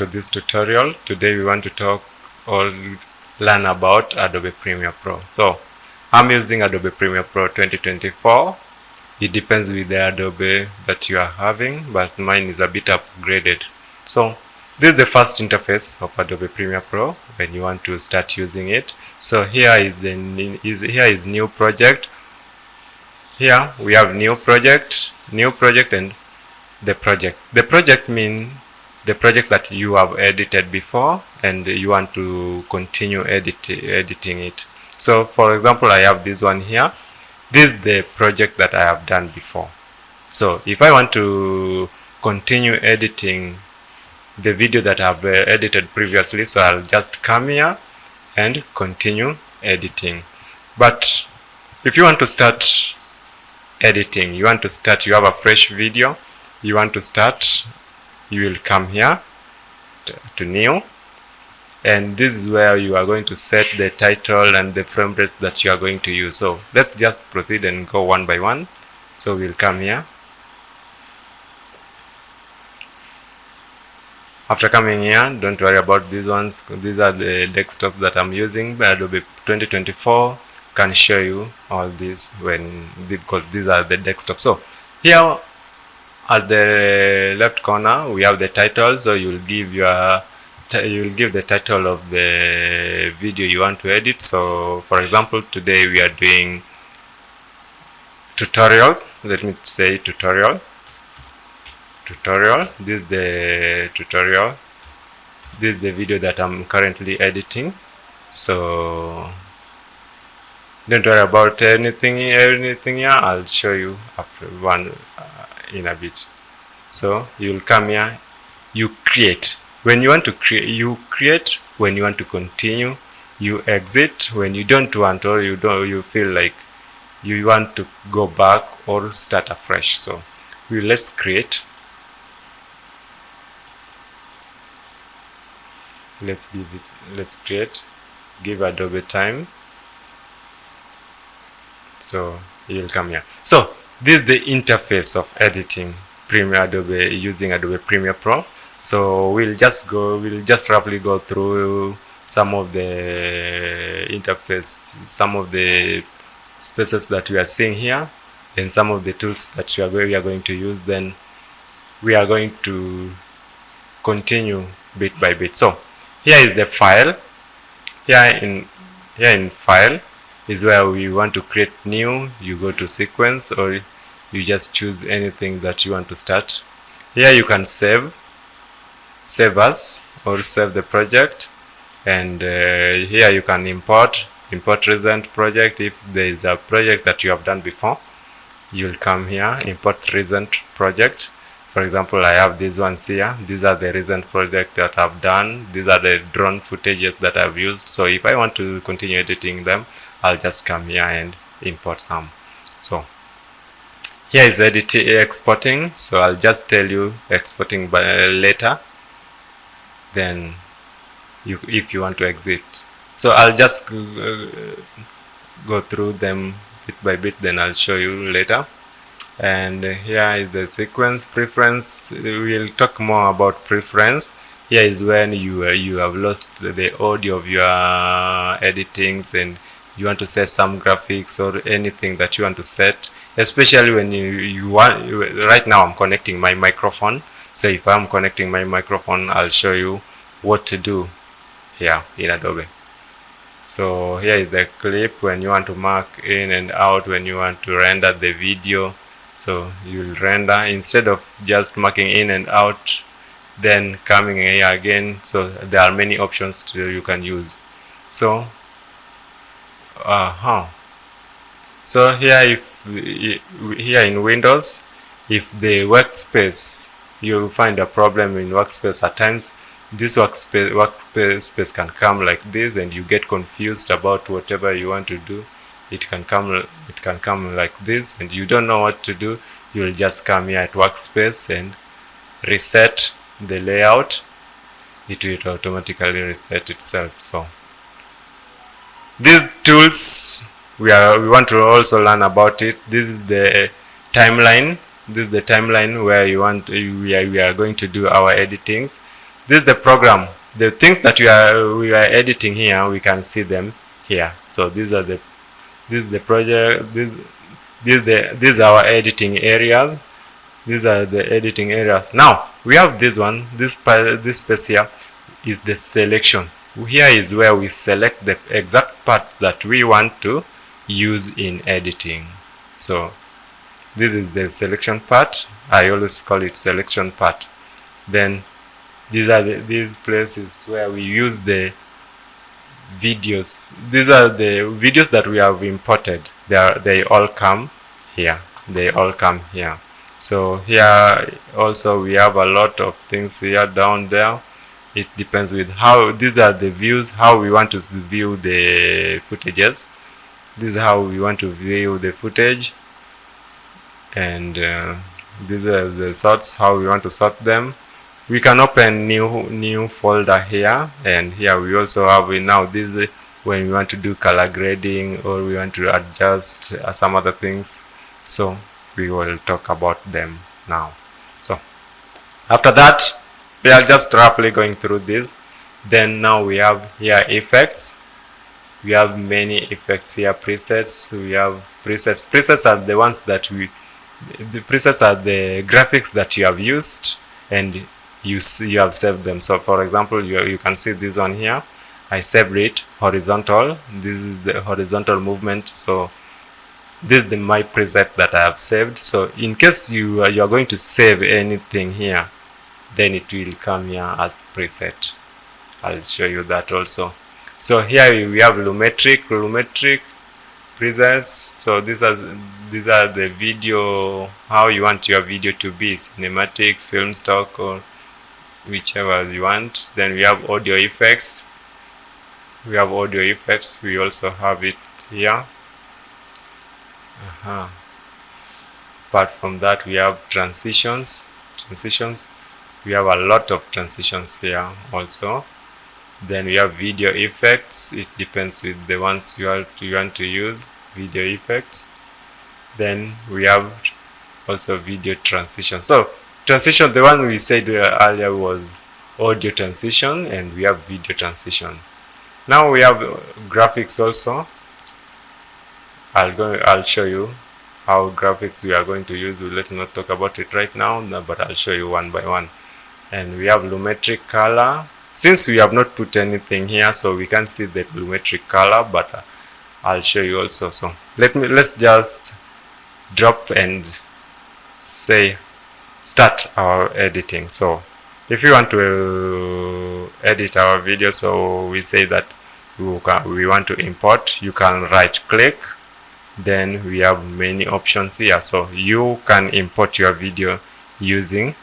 to this tutorial. Today we want to talk or learn about Adobe Premiere Pro. So I'm using Adobe Premiere Pro 2024. It depends with the Adobe that you are having, but mine is a bit upgraded. So this is the first interface of Adobe Premiere Pro when you want to start using it. So here is new project. Here we have new project, and the project. The project means the project that you have edited before and you want to continue editing it. So for example, I have this one here. This is the project that I have done before. So if I want to continue editing the video that I have edited previously, so I'll just come here and continue editing. But if you want to start editing, you have a fresh video, you want to start, you will come here to new, and this is where you are going to set the title and the frame rates that you are going to use. So let's just proceed and go one by one. So we'll come here. After coming here, don't worry about these ones. These are the desktops that I'm using. Adobe 2024 can show you all this because these are the desktops. So here at the left corner we have the title. So you'll give the title of the video you want to edit. So for example, today we are doing tutorials. Let me say tutorial. This is the tutorial. This is the video that I'm currently editing. So don't worry about anything here. I'll show you after one in a bit. So you'll come here, you create. When you want to create, you create. When you want to continue, you exit. When you don't want, or you feel like you want to go back or start afresh. So let's create. Let's create. Give Adobe time. So you'll come here. So this is the interface of editing using Adobe Premiere Pro. So we'll just roughly go through some of the interface, some of the spaces that we are seeing here, and some of the tools that we are going to use. Then we are going to continue bit by bit. So here is the file. Here in file is where we want to create new. You go to sequence, or you just choose anything that you want to start. Here you can save as or save the project, and here you can import recent project. If there is a project that you have done before, you'll come here, import recent project. For example, I have these ones here. These are the recent projects that I've done. These are the drone footages that I've used. So if I want to continue editing them, I'll just come here and import some. So here is exporting. So I'll just tell you exporting by later. Then if you want to exit. So I'll just go through them bit by bit. Then I'll show you later. And here is the sequence preference. We'll talk more about preference. Here is when you have lost the audio of your editings and you want to set some graphics or anything that you want to set, especially when you want. Right now I'm connecting my microphone. So if I'm connecting my microphone, I'll show you what to do here in Adobe. So here is the clip when you want to mark in and out, when you want to render the video. So you'll render instead of just marking in and out, then coming here again. So there are many options you can use. So so here, here in Windows, if the workspace, you find a problem in workspace at times, this workspace can come like this, and you get confused about whatever you want to do. It can come like this, and you don't know what to do. You'll just come here at workspace and reset the layout. It will automatically reset itself. So these tools we want to also learn about it. This is the timeline. This is the timeline where we are going to do our editings. this is the program. The things that we are editing here, we can see them here. So these are this is the project. These are our editing areas. These are the editing areas. Now we have this one. This space here is the selection. Here is where we select the exact part that we want to use in editing. So this is the selection part. I always call it selection part. Then these are these places where we use the videos. These are the videos that we have imported. They all come here. They all come here. So here also we have a lot of things here down there. It depends with how these are the views, how we want to view the footages. This is how we want to view the footage, and these are the sorts, how we want to sort them. We can open new folder here, and here we also have now this is when we want to do color grading or we want to adjust some other things. So we will talk about them now. So after that, we are just roughly going through this. Then now we have here effects. We have many effects here. Presets. We have presets. Presets are the ones that the presets are the graphics that you have used and you have saved them. So for example, you can see this one here. I saved it horizontal. This is the horizontal movement. So this is my preset that I have saved. So in case you are going to save anything here, then it will come here as preset. I'll show you that also. So here we have lumetric presets. So these are the video, how you want your video to be, cinematic, film stock, or whichever you want. Then we have audio effects. We also have it here. Apart from that, we have transitions. We have a lot of transitions here also. Then we have video effects. It depends with the ones you want to use, video effects. Then we have also video transition. So transition, the one we said earlier was audio transition, and we have video transition. Now we have graphics also. I'll show you how graphics we are going to use. Let's not talk about it right now, but I'll show you one by one. And we have lumetric color. Since we have not put anything here, so we can't see the lumetric color, but I'll show you also. So let's just drop and say start our editing. So if you want to edit our video, so we say that we want to import, you can right click. Then we have many options here, so you can import your video using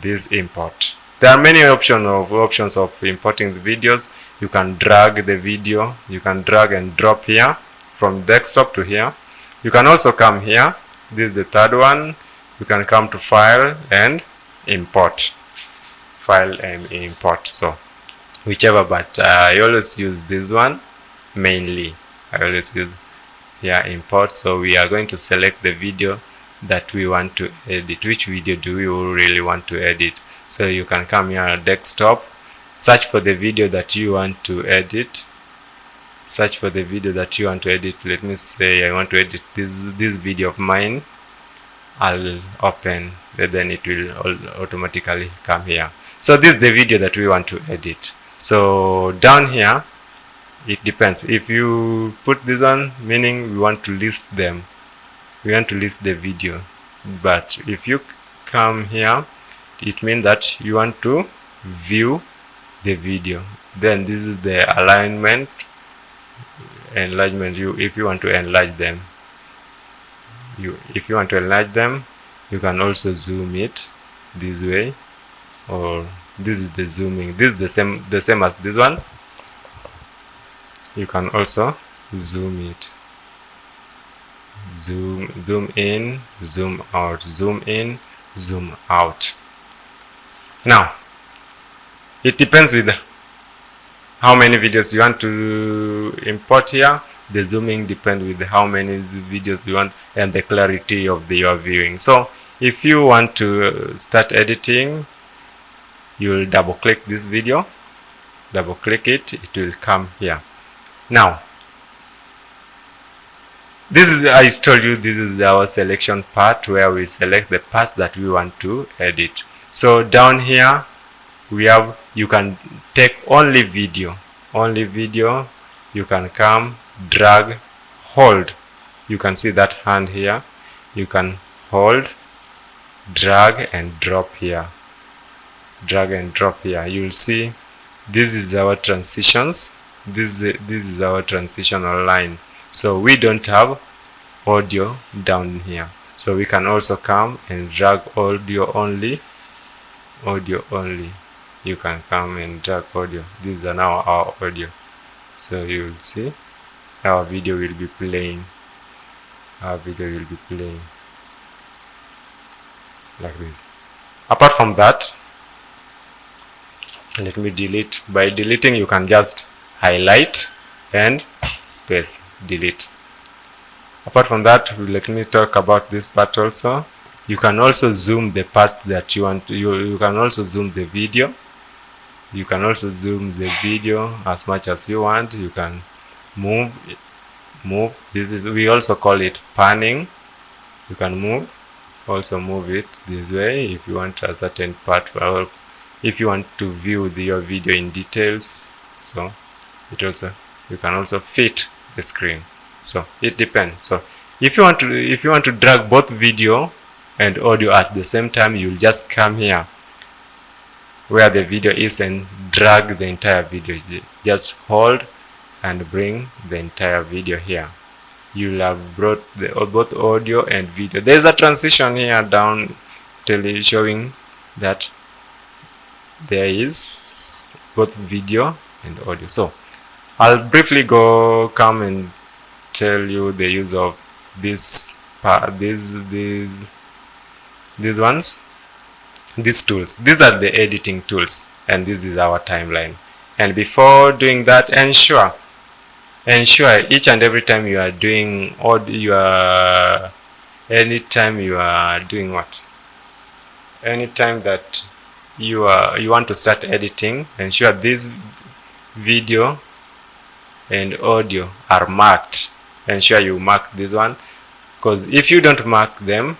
this import. There are many options of importing the videos. You can drag the video, you can drag and drop here from desktop to here. You can also come here. This is the third one. You can come to file and import. So whichever, but I always use this one mainly. I always use here import. So we are going to select the video that we want to edit. Which video do we really want to edit? So you can come here desktop, search for the video that you want to edit. Let me say I want to edit this video of mine. I'll open, then it will automatically come here. So this is the video that we want to edit. So down here, it depends. If you put this on, meaning we want to list them, we want to list the video. But if you come here, it means that you want to view the video. Then this is the alignment, enlargement. If you want to enlarge them, you can also zoom it this way, or this is the zooming. This is the same as this one. You can also zoom it. Zoom in, zoom out, zoom in, zoom out. Now it depends with how many videos you want to import here. The zooming depends with how many videos you want and the clarity of your viewing. So if you want to start editing, you will double click this video, double click it, it will come here. Now this is, I told you, this is our selection part where we select the parts that we want to edit. So down here we have, you can take only video, you can come, drag, hold, you can see that hand here, you can hold, drag and drop here, you will see this is our transitions, this is our transitional line. So we don't have audio down here, so we can also come and drag audio only, you can come and drag audio. These are now our audio, so you will see our video will be playing, like this. Apart from that, let me delete. By deleting, you can just highlight and space, delete. Apart from that, let me talk about this part also. You can also zoom the part that you want to, you can also zoom the video, as much as you want. You can move, this is, we also call it panning. You can move it this way if you want a certain part, or if you want to view your video in details. So it also, you can also fit the screen, so it depends. So if you want to drag both video and audio at the same time, you'll just come here where the video is and drag the entire video. Just hold and bring the entire video here. You'll have brought both audio and video. There's a transition here down showing that there is both video and audio. So I'll briefly come and tell you the use of these tools. These are the editing tools, and this is our timeline. And before doing that, ensure each and every time you are doing anytime that you want to start editing, ensure this video and audio are marked. Ensure you mark this one, because if you don't mark them,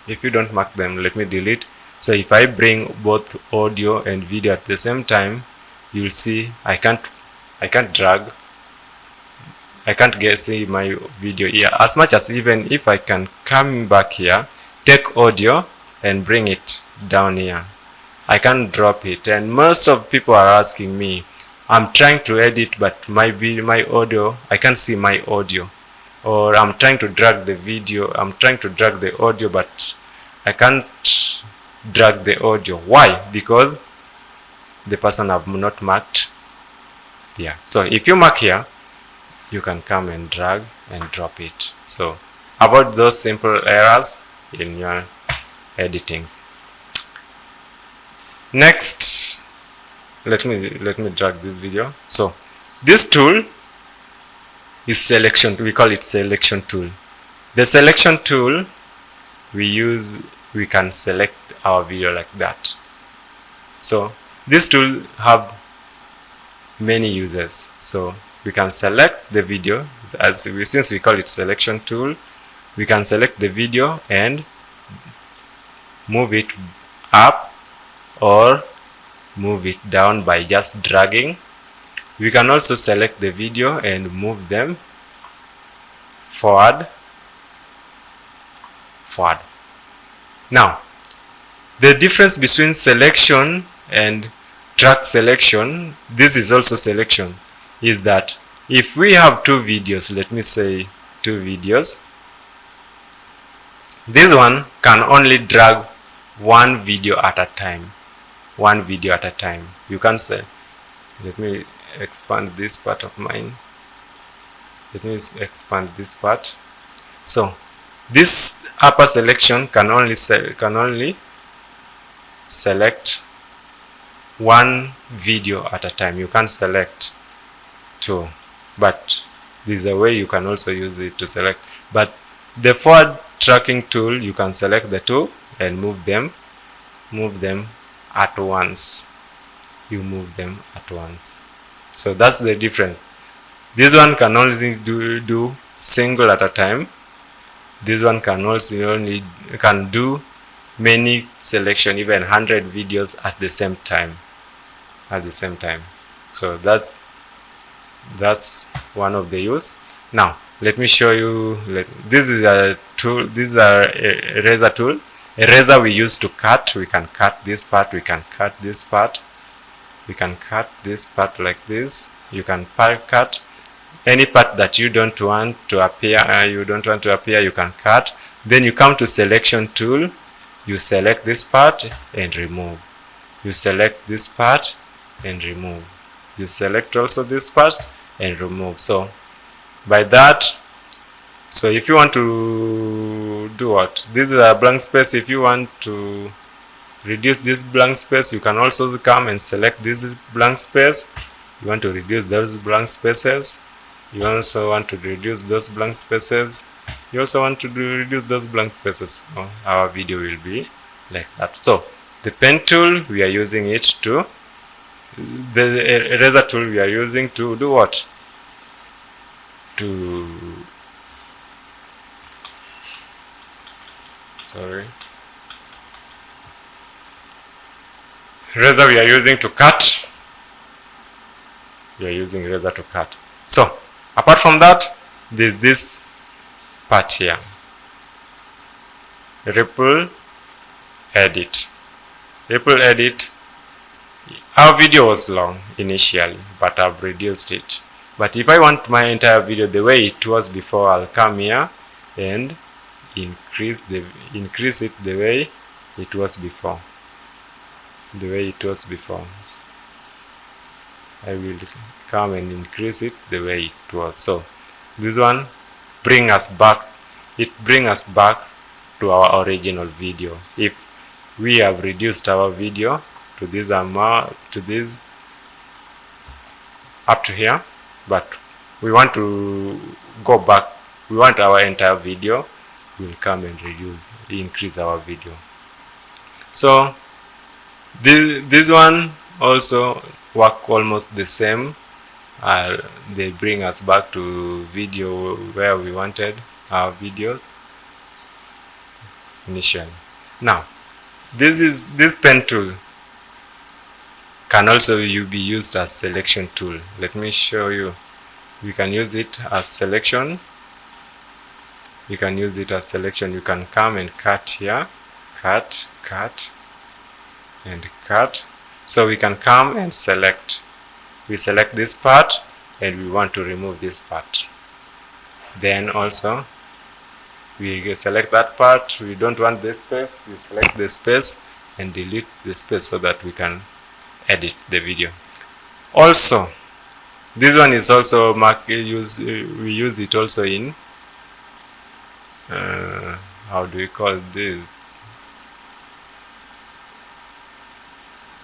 let me delete. So if I bring both audio and video at the same time, you'll see I can't drag, I can't see my video here. As much as, even if I can come back here, take audio and bring it down here, I can't drop it. And most of people are asking me, I'm trying to edit but my audio, I can't see my audio, or I'm trying to drag the video, I'm trying to drag the audio but I can't drag the audio. Why? Because the person have not marked here. So if you mark here, you can come and drag and drop it. So avoid those simple errors in your editings. Next, let me drag this video. So this tool is selection. We call it selection tool. The selection tool we can select our video like that. So this tool have many uses. So we can select the video, since we call it selection tool, we can select the video and move it up or move it down by just dragging. We can also select the video and move them forward. Now, the difference between selection and track selection, this is also selection, is that if we have two videos, let me say two videos, this one can only drag one video at a time. You can say, let me expand this part of mine. So this upper selection can only select one video at a time. You can't select two, but this is a way you can also use it to select. But the forward tracking tool, you can select the two and move them at once. you move them at once. So that's the difference. This one can only do single at a time. This one can also only can do many selection, even 100 videos at the same time. So that's one of the use. Now let me show you. This is a tool. This is a eraser tool. Eraser we use to cut. We can cut this part. We can cut this part. We can cut this part like this. You can cut any part that you don't want to appear. You can cut. Then you come to selection tool. You select this part and remove. You select this part and remove. You select also this part and remove. So by that, so if you want to do what, this is a blank space. If you want to reduce this blank space, you can also come and select this blank space. You want to reduce those blank spaces. You also want to reduce those blank spaces. You also want to reduce those blank spaces. So our video will be like that. So the pen tool, we are using it to, the eraser tool we are using to do what? Eraser we are using to cut. We are using eraser to cut. So apart from that, there's this part here, ripple edit. Our video was long initially, but I've reduced it. But if I want my entire video the way it was before, I'll come here and increase it the way it was before. I will come and increase it the way it was. So this one brings us back to our original video. If we have reduced our video to this amount, to this up to here, but we want to go back, we want our entire video, we'll come and increase our video. So this one also work almost the same. They bring us back to video where we wanted our videos initially. Now this pen tool can also be used as selection tool. Let me show you. We can use it as selection. You can come and cut here, cut and cut. So we can come and select. We select this part and we want to remove this part. Then also we select that part. We don't want this space. We select the space and delete the space so that we can edit the video. Also, this one is also we use it also in how do we call this?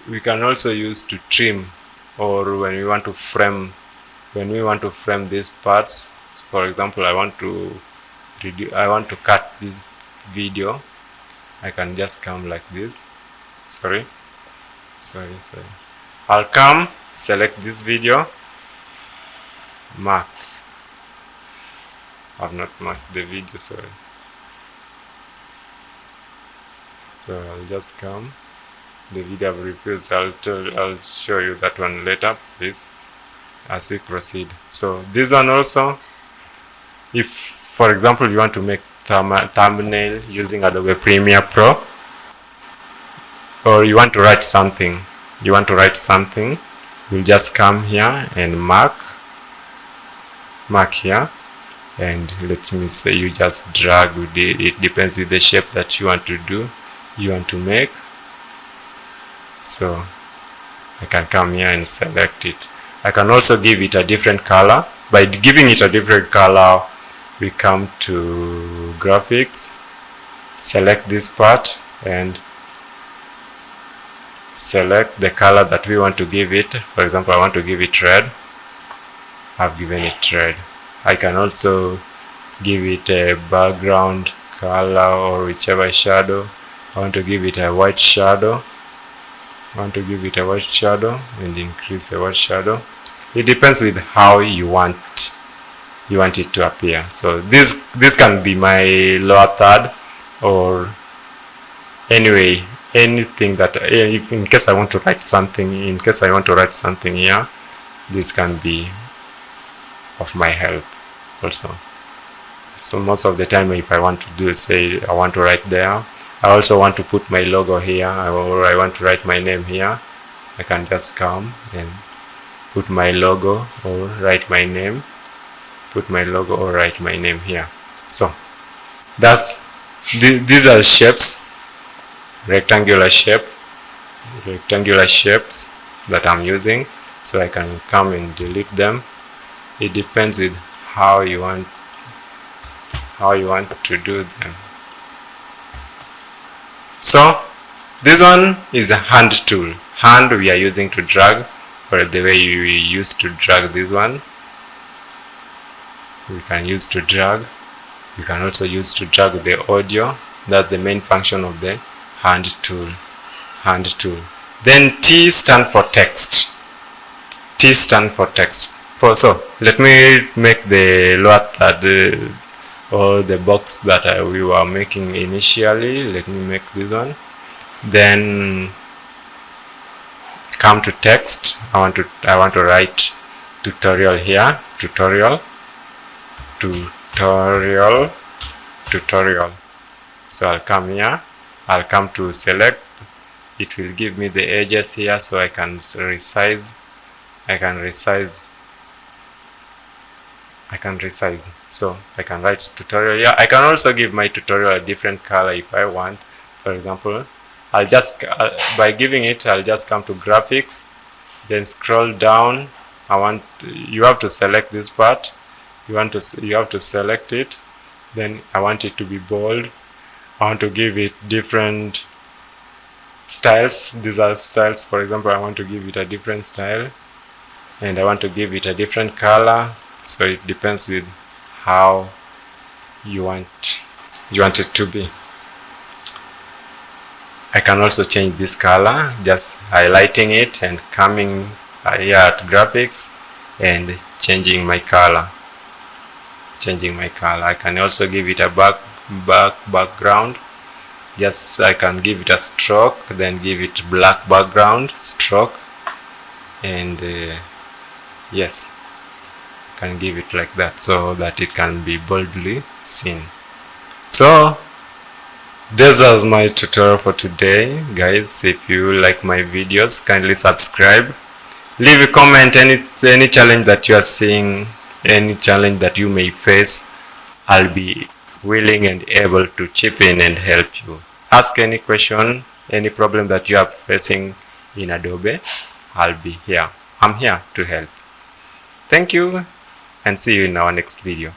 We can also use to trim, or when we want to frame these parts. For example, I want to cut this video. I can just come like this. Sorry. I'll come, select this video, mark. I've not marked the video, sorry. So I'll just come. The video I've refused. I'll show you that one later, please, as we proceed. So this one also, if for example you want to make thumbnail using Adobe Premiere Pro, or you want to write something, you'll just come here and mark here, and let me say you just drag with it depends with the shape that you want to make. So I can come here and select it. I can also give it a different color. By giving it a different color, we come to graphics, select this part and select the color that we want to give it. For example, I want to give it red. I've given it red. I can also give it a background color or whichever shadow. I want to give it a white shadow. I want to give it a white shadow and increase the white shadow. It depends with how you want it to appear. So this can be my lower third, or anyway, anything that if in case I want to write something, here, this can be of my help also. So most of the time, if I want to do, say I want to write there, I also want to put my logo here, or I want to write my name here, I can just come and put my logo or write my name, here. So that's these are shapes, rectangular shapes that I'm using. So I can come and delete them. It depends with how you want to do them. So this one is a hand tool. Hand we are using to drag, for the way we used to drag this one. We can use to drag. You can also use to drag the audio. That's the main function of the hand tool. Then T stand for text. So let me make the lower third, or the box that we were making initially. Let me make this one. Then come to text. I want to write tutorial here. Tutorial. So I'll come here. I'll come to select. It will give me the edges here, so I can resize. So I can write tutorial here. I can also give my tutorial a different color if I want. For example, I'll just by giving it, I'll just come to graphics, then scroll down. You have to select this part. You have to select it. Then I want it to be bold. I want to give it different styles. These are styles. For example, I want to give it a different style, and I want to give it a different color. So it depends with how you want it to be. I can also change this color, just highlighting it and coming here at graphics and changing my color. I can also give it a background. Just I can give it a stroke, then give it black background, stroke, and yes, can give it like that so that it can be boldly seen. So this is my tutorial for today, guys. If you like my videos, kindly subscribe, leave a comment. Any challenge that you are seeing, any challenge that you may face, I'll be willing and able to chip in and help you. Ask any question, any problem that you are facing in Adobe, I'll be here. I'm here to help. Thank you, and see you in our next video.